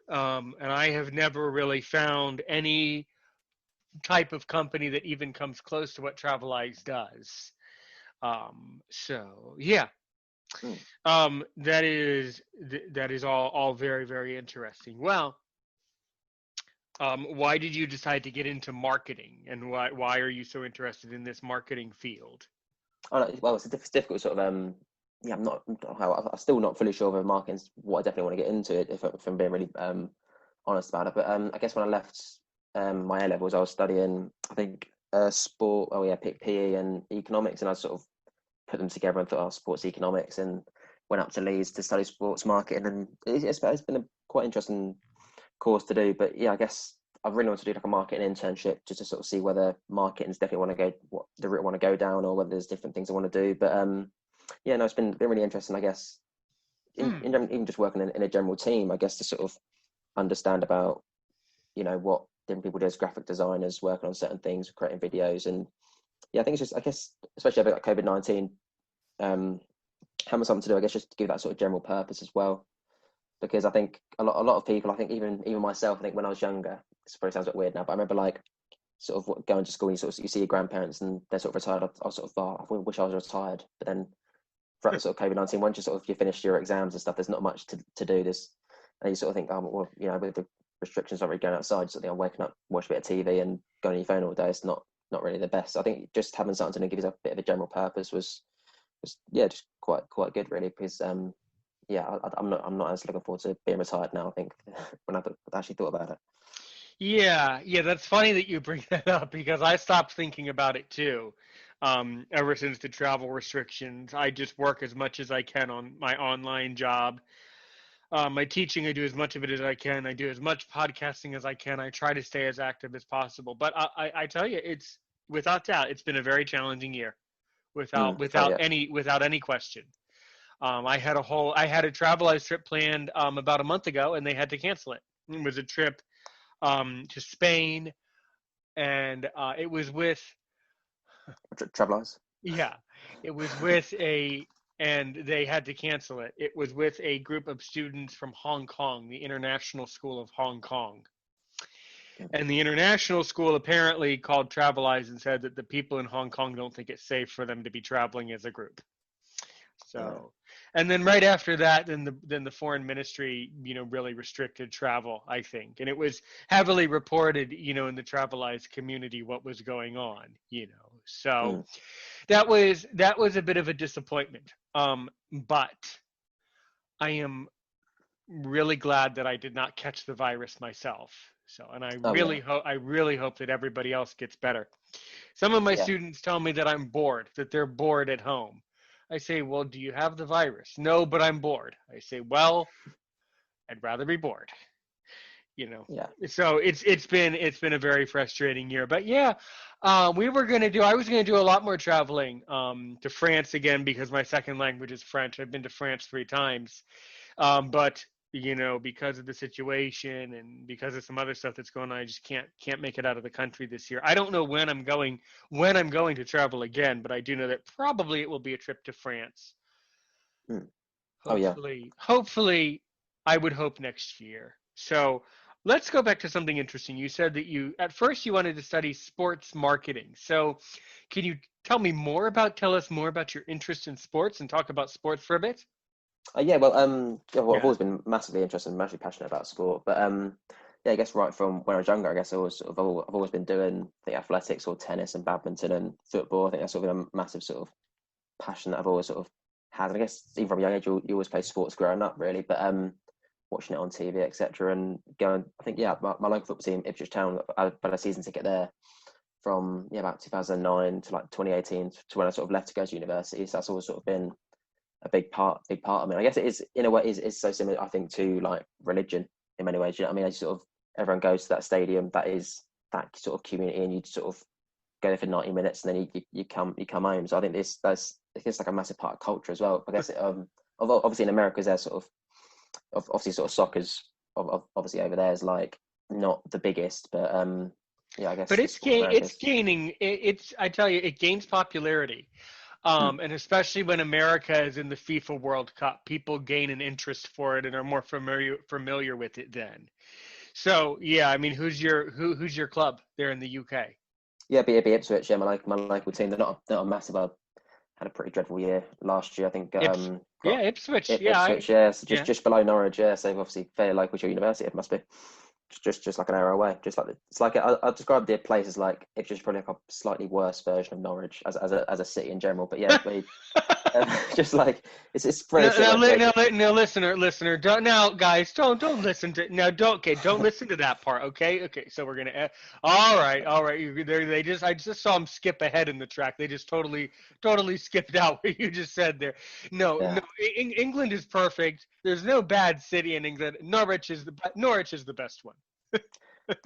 And I have never really found any type of company that even comes close to what Travelize does. So yeah, Mm. that is all very very interesting. Well, why did you decide to get into marketing, and why are you so interested in this marketing field? Oh, no, well, it's difficult sort of yeah, I'm still not fully sure whether marketing's what I definitely want to get into it if I'm being really honest about it. But I guess when I left my A levels, I was studying I think sport. Oh yeah, PE and economics, and I sort of put them together and thought, oh, sports economics, and went up to Leeds to study sports marketing, and it's been a quite interesting course to do. But yeah, I guess I really want to do like a marketing internship just to sort of see whether marketing's definitely want to go what the route I want to go down, or whether there's different things I want to do. But yeah, no, it's been really interesting. I guess Hmm. even just working in a general team, I guess to sort of understand about what different people do as graphic designers working on certain things, creating videos, and yeah, I think it's just I guess especially a bit like COVID-19, um, having something to do. I guess just to give that sort of general purpose as well, because I think a lot of people, I think even myself, I think when I was younger, it probably sounds a bit weird now, but I remember like sort of going to school, and you see your grandparents and they're sort of retired. I was sort of thought, I wish I was retired, but then throughout the sort of COVID-19, once you finish your exams and stuff, there's not much to do. And you sort of think, oh well, with the restrictions not really going outside, so I'm waking up, watch a bit of TV, and going on your phone all day. It's not really the best. So I think just having something to give yourself a bit of a general purpose was yeah, just quite good really, because yeah, I'm not as looking forward to being retired now. I think when I actually thought about it. Yeah, yeah, that's funny that you bring that up because I stopped thinking about it too. Ever since the travel restrictions, I just work as much as I can on my online job. My teaching, I do as much of it as I can. I do as much podcasting as I can. I try to stay as active as possible. But I tell you, it's without doubt, it's been a very challenging year, Mm. Oh without yeah. any question. I had a Travelized trip planned about a month ago, and they had to cancel it. It was a trip to Spain, and it was with Travelers. yeah, it was with a and they had to cancel it. It was with a group of students from Hong Kong, the International School of Hong Kong. And the international school apparently called Travelize and said that the people in Hong Kong don't think it's safe for them to be traveling as a group. Yeah. So, and then right after that, then the foreign ministry, really restricted travel, I think, and it was heavily reported, in the Travelize community what was going on. So Mm. that was a bit of a disappointment. But I am really glad that I did not catch the virus myself. So, and Oh yeah. I really hope that everybody else gets better. Some of my Yeah. students tell me that I'm bored, that they're bored at home. I say, well, do you have the virus? No, but I'm bored. I say, well, I'd rather be bored. You know, Yeah. so it's been a very frustrating year. But yeah, I was gonna do a lot more traveling to France again because my second language is French. I've been to France 3 times, but because of the situation and because of some other stuff that's going on, I just can't make it out of the country this year. I don't know when I'm going to travel again, but I do know that probably it will be a trip to France. Mm. Oh yeah. Hopefully, I would hope next year. So let's go back to something interesting. You said that at first you wanted to study sports marketing. So can you tell us more about your interest in sports and talk about sports for a bit? Yeah, well, I've Yeah. always been massively interested and massively passionate about sport, but yeah, I guess right from when I was younger, I guess I've always been doing the athletics or tennis and badminton and football. I think that's sort of been a massive sort of passion that I've always sort of had. And I guess even from a young age, you always play sports growing up, really, but watching it on TV, etc., and going. I think yeah, my local football team, Ipswich Town, I had a season ticket there from yeah about 2009 to like 2018 to when I sort of left to go to university. So that's always sort of been a big part of me. I guess it is in a way is so similar, I think, to like religion in many ways. You know what I mean? I sort of everyone goes to that stadium that is that sort of community, and you sort of go there for 90 minutes, and then you come home. So I think that's it's like a massive part of culture as well. I guess obviously in America, there's obviously sort of soccer's obviously over there is like not the biggest, but yeah, I guess But the sport in America it's is. gaining. It's I tell you, it gains popularity. Mm. And especially when America is in the FIFA World Cup, people gain an interest for it and are more familiar with it then. So yeah, I mean, who's your club there in the UK? Yeah, be Ipswich. Yeah, my local team. They're not a massive. I had a pretty dreadful year last year. I think got Yeah, Ipswich. Yeah, Ipswich. Yeah, so yeah. just below Norwich. Yeah, so obviously fairly local to your university. It must be just like an hour away. Just like it's like I describe the place as like Ipswich, probably like a slightly worse version of Norwich as a city in general. But yeah, just like it's very No, similar. Like, no, listener, don't now, guys, don't listen to now. Don't listen to that part. Okay. So we're gonna. All right. I just saw them skip ahead in the track. They just totally skipped out what you just said there. No. yeah. England is perfect. There's no bad city in England. Norwich is the best one.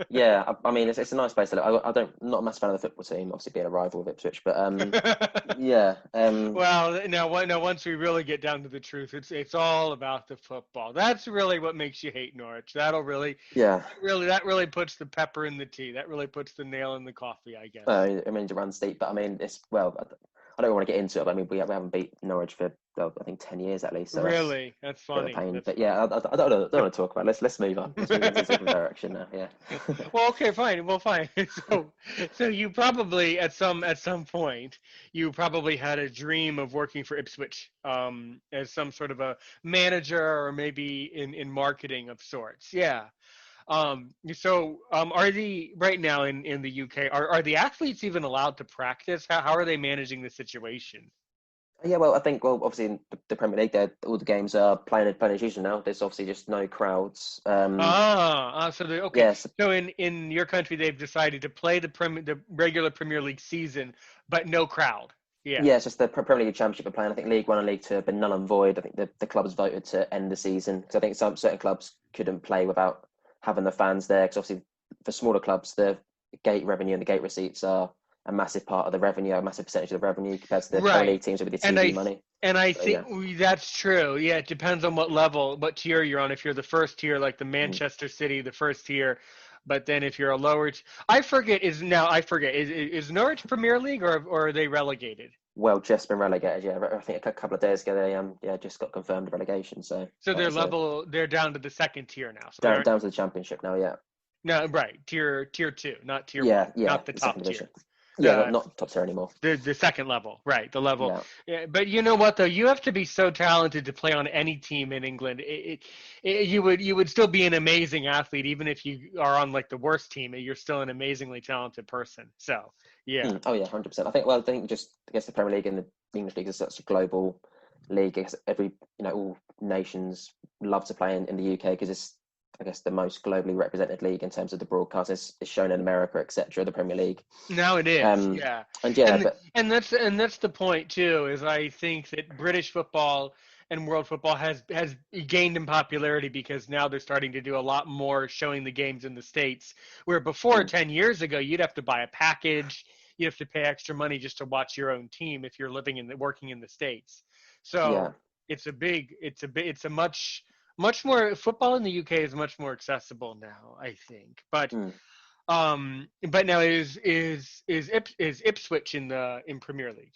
Yeah, I mean it's a nice place to live. I don't not a massive fan of the football team, obviously being a rival of Ipswich, but yeah, Well, now once we really get down to the truth, it's all about the football. That's really what makes you hate Norwich. yeah. That really puts the pepper in the tea. That really puts the nail in the coffee, I guess. I mean, to run steep, but I mean, it's well. I don't want to get into it, but I mean, we haven't beat Norwich for I think 10 years at least, so that's Really, that's a bit of a funny. pain. That's But funny. yeah, I don't want to talk about it. Let's move on. Let's move into a different direction now. Yeah. Well, okay, fine. Well, fine. So you probably at some point you probably had a dream of working for Ipswich as some sort of a manager or maybe in marketing of sorts. Yeah. Are the right now in the UK are the athletes even allowed to practice? How are they managing the situation? Yeah, well, I think obviously in the Premier League, there all the games are playing as usual now. There's obviously just no crowds. Okay. Yes, So in your country, they've decided to play the regular Premier League season, but no crowd. Yeah. yeah, it's just the Premier League Championship are playing. I think League One and League Two have been null and void. I think the clubs voted to end the season because I think some certain clubs couldn't play without having the fans there. Because obviously, for smaller clubs, the gate revenue and the gate receipts are a massive part of the revenue, a massive percentage of the revenue compared to the Premier Right. League teams with the And TV money. I So think yeah, that's true. Yeah, it depends on what level, what tier you're on. If you're the first tier, like the mm. Manchester City, the first tier, but then if you're a lower, I forget is Norwich Premier League or are they relegated? Well, just been relegated. Yeah, I think a couple of days ago they just got confirmed relegation. So So that was they're down to the second tier now. So they down aren't down to the Championship now. Yeah, no right tier two, not tier one, yeah, not the the second top division. tier. Yeah, The not top tier anymore. the second level, right? The level. Yeah. Yeah, but you know what though? You have to be so talented to play on any team in England. You would still be an amazing athlete even if you are on like the worst team. You're still an amazingly talented person. So yeah. Oh yeah, 100%. I think just I guess the Premier League and the English league is such a global league. I guess all nations love to play in the UK because it's I guess the most globally represented league in terms of the broadcast. It's shown in America, etc. The Premier League. Now it is, Um, yeah, and yeah, and but that's the point too. Is I think that British football and world football has gained in popularity because now they're starting to do a lot more showing the games in the States. Where before mm, 10 years ago, you'd have to buy a package, you have to pay extra money just to watch your own team if you're living in the working in the States. yeah, So it's a much more football in the UK is much more accessible now, I think, mm. but now is Ipswich in Premier League?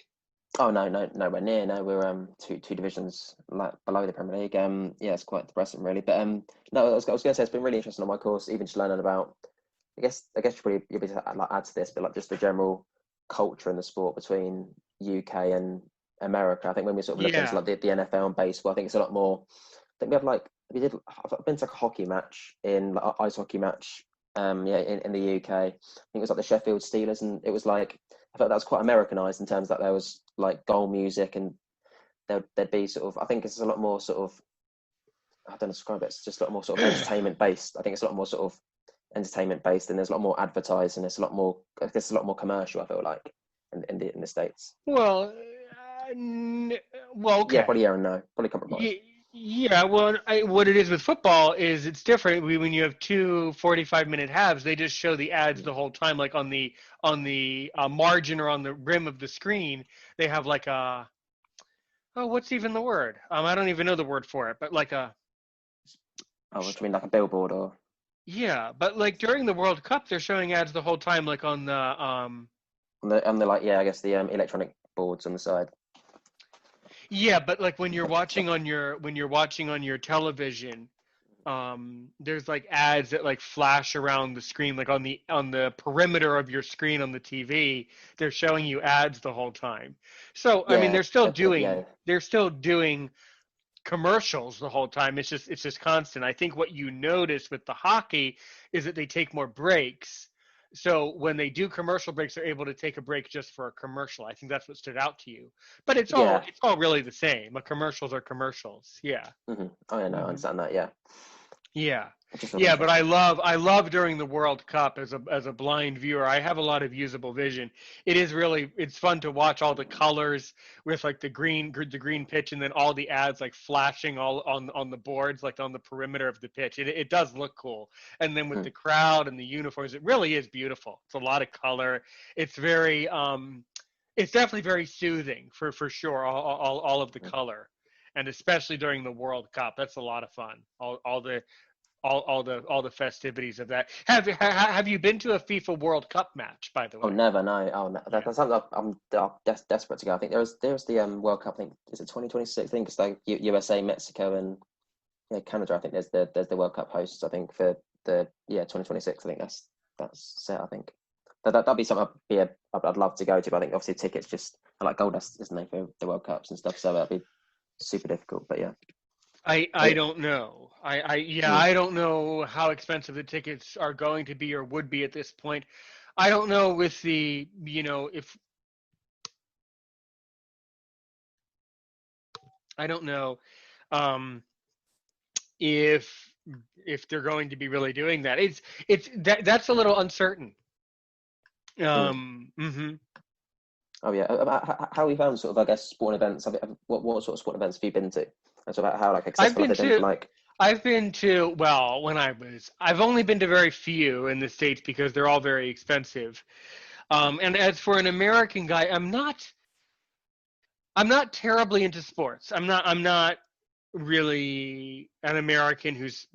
Oh no, nowhere near. No, we're two divisions like below the Premier League. Yeah, it's quite depressing, really. But no, I was going to say it's been really interesting on my course, even just learning about. I guess you'll be able to like add to this, but like just the general culture in the sport between UK and America. I think when we sort of look into Yeah. like the NFL and baseball, I think it's a lot more. I think we have like we did. I've been to like a hockey match in like ice hockey match. Yeah, in the UK, I think it was like the Sheffield Steelers, and it was like I felt that was quite Americanized in terms that there was like goal music and there'd be sort of I think it's a lot more sort of I don't know describe it. It's just a lot more sort of entertainment based. I think it's a lot more sort of entertainment based, and there's a lot more advertising. It's a lot more. I guess a lot more commercial. I feel like in the states. Well, Yeah, okay. probably yeah and no, probably compromise. Yeah, well, what it is with football is it's different. When you have two 45-minute halves, they just show the ads the whole time, like on the margin or on the rim of the screen. They have like a what's even the word? I don't even know the word for it, but like a Oh, what do you mean like a billboard or yeah, but like during the World Cup, they're showing ads the whole time, like on the on the like yeah, I guess the electronic boards on the side. Yeah, but like when you're watching on your television, there's like ads that like flash around the screen, like on the perimeter of your screen on the TV. They're showing you ads the whole time. So I mean, Yeah, yeah, they're still doing commercials the whole time. It's just constant. I think what you notice with the hockey is that they take more breaks. So when they do commercial breaks, they're able to take a break just for a commercial. I think that's what stood out to you. But yeah. it's all really the same. Commercials are commercials. Yeah. Oh yeah, no, I Hmm. understand that. Yeah, Yeah. just sort of Yeah, but interesting. I love during the World Cup as a blind viewer. I have a lot of usable vision. It's fun to watch all the colors with like the green pitch and then all the ads like flashing all on the boards like on the perimeter of the pitch. It does look cool. And then with Mm, the crowd and the uniforms, it really is beautiful. It's a lot of color. It's very it's definitely very soothing for sure. All of the mm. color. And especially during the World Cup, that's a lot of fun. All the festivities of that. Have you been to a FIFA World Cup match, by the Oh, way? never, no. Oh, no. Yeah. That's something I'm desperate to go. I think there's the World Cup. I think is it 2026? I think it's like USA, Mexico, and yeah, Canada. I think there's the World Cup hosts. I think for the 2026. I think that's set. I think that'd be something I'd love to go to. But I think obviously tickets just are like gold dust, isn't they, for the World Cups and stuff. So that'd be super difficult. But yeah, I oh, don't know. mm, I don't know how expensive the tickets are going to be or would be at this point. I don't know with the if I don't know um if they're going to be really doing that. That's a little uncertain. mm. Mhm. Oh yeah. How have you found sort of I guess sporting events? What sort of sporting events have you been to? And sort of how like I've accessible have been they been for to like? I've been to well, I've only been to very few in the States because they're all very expensive. And as for an American guy, I'm not terribly into sports. I'm not really an American whose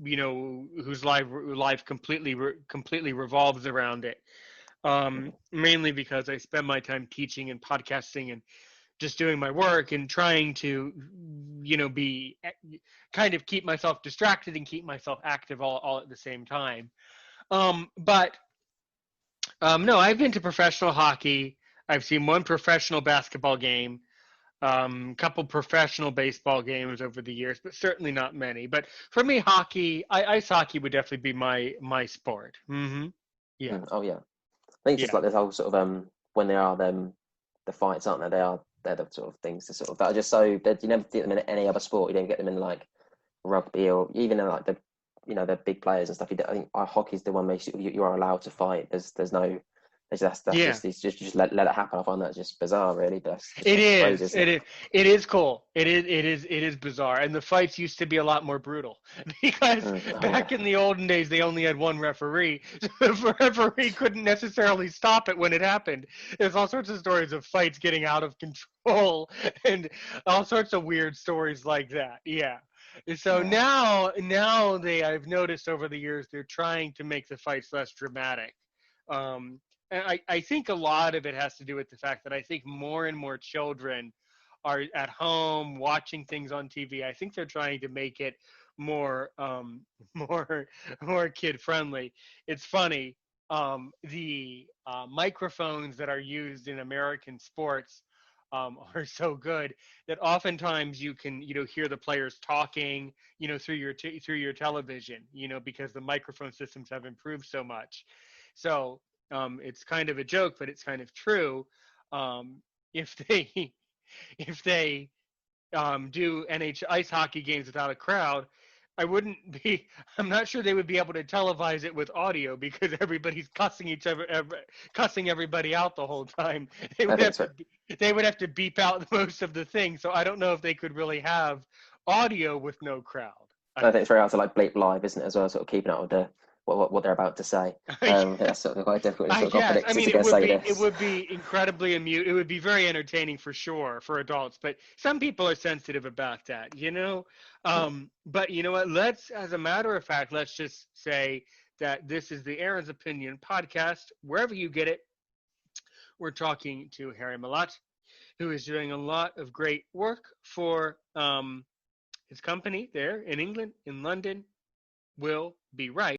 life completely revolves around it. Mainly because I spend my time teaching and podcasting and just doing my work and trying to be kind of keep myself distracted and keep myself active all at the same time. But no, I've been to professional hockey. I've seen one professional basketball game, couple professional baseball games over the years, but certainly not many. But for me, ice hockey would definitely be my sport. Yeah, Oh yeah. I think it's just yeah, like this whole sort of when they are them the fights, aren't they? They're the sort of things to sort of that are just so that you never get them in any other sport. You don't get them in like rugby or even in like the big players and stuff. I think hockey's the one makes you are allowed to fight. There's no that's yeah. just it's just let it happen. I find that just bizarre, really. But It that's crazy, is. isn't it? It is cool. It is bizarre. And the fights used to be a lot more brutal because Oh back yeah, in the olden days they only had one referee. So the referee couldn't necessarily stop it when it happened. There's all sorts of stories of fights getting out of control and all sorts of weird stories like that. Yeah. So yeah, now I've noticed over the years they're trying to make the fights less dramatic. And I think a lot of it has to do with the fact that I think more and more children are at home watching things on TV. I think they're trying to make it more more more kid friendly. It's funny. The microphones that are used in American sports are so good that oftentimes you can hear the players talking through your television because the microphone systems have improved so much. So it's kind of a joke, but it's kind of true. If they if they do ice hockey games without a crowd, I wouldn't be. I'm not sure they would be able to televise it with audio because everybody's cussing each other, cussing everybody out the whole time. They I would think have it's very, they would have to beep out most of the things. So I don't know if they could really have audio with no crowd. I I think think. it's very hard to like bleep live, isn't it? As well, sort of keeping up with what they're about to say. I think that's sort of quite difficult. You I sort of got guess. I predicted mean, to go say it this. would be incredibly amusing. It would be very entertaining for sure for adults, but some people are sensitive about that. Mm. But you know what? As a matter of fact, let's just say that this is the Aaron's Opinion podcast. Wherever you get it, we're talking to Harry Mallett. who is doing a lot of great work for his company there in England, in London, will be right